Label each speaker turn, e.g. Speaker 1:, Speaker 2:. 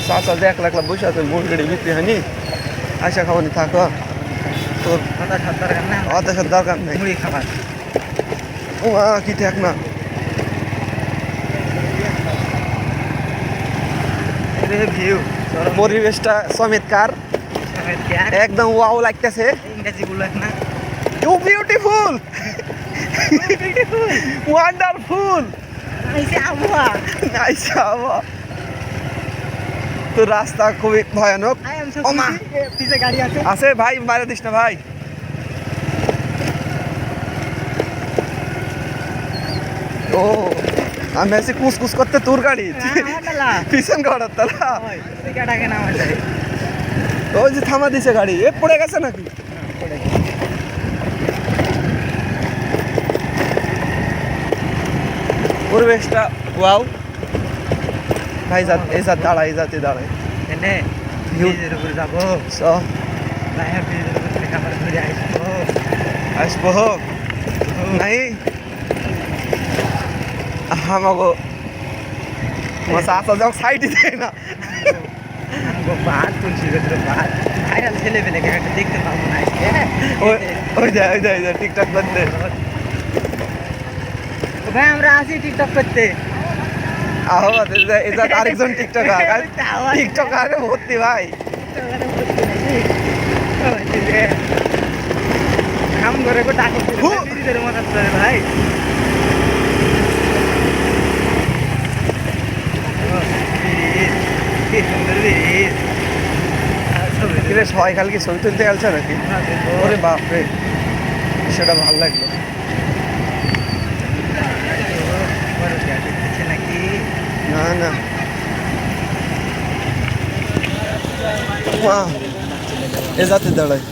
Speaker 1: চাচা যে একলা একলা বসে আছে মুরগিটি বিক্রি হয়নি আশা খাওয়ানি থাকো তোর হতাশার দরকার নেই
Speaker 2: মুড়ি খাবার
Speaker 1: ও কি থাক না
Speaker 2: ভিউ
Speaker 1: পরিবেশটা চমৎকার একদম ওয়াও লাগতেছে
Speaker 2: ইংরেজি বললেন না
Speaker 1: ইউ বিউটিফুল ওয়ান্ডারফুল নাইস আবহাওয়া তো রাস্তা খুবই ভয়ানক ওমা
Speaker 2: পিছে গাড়ি আছে
Speaker 1: আছে ভাই বাইরে দিস না ভাই ও আমি এসে কুসকুস করতে তোর গাড়ি পিছন গাড়ার তালা ওই যে থামা দিছে গাড়ি এ পড়ে গেছে নাকি পরিবেশটা ওয়াও ভাই জাত এই জাত দাঁড়ায় এই জাতে দাঁড়ায়
Speaker 2: এনে ব্রিজের উপরে যাবো
Speaker 1: সো
Speaker 2: লাইয়া ব্রিজের উপর থেকে আমরা ঘুরে আসবো
Speaker 1: আসবো নাই আমাগো মাসা আসা যাও সাইডে দেয় না
Speaker 2: বাদ তুলসী ভেতরে বাদ ভাইরাল ছেলে পেলে একটা দেখতে পাবো না আজকে
Speaker 1: ওই যা টিকটক করতে
Speaker 2: ভাই আমরা আসি টিকটক করতে
Speaker 1: আহো এটা আরেকজন টিকটকার টিকটকারে ভর্তি ভাই
Speaker 2: কাম করে গো ডাক ব্রিজের মতো চলে ভাই কি সুন্দর ব্রিজ
Speaker 1: সবাই কালকে ছবি তুলতে গেছে নাকি ওরে বাপরে সেটা ভালো লাগলো
Speaker 2: নাকি
Speaker 1: না না এ যাতে দাঁড়ায়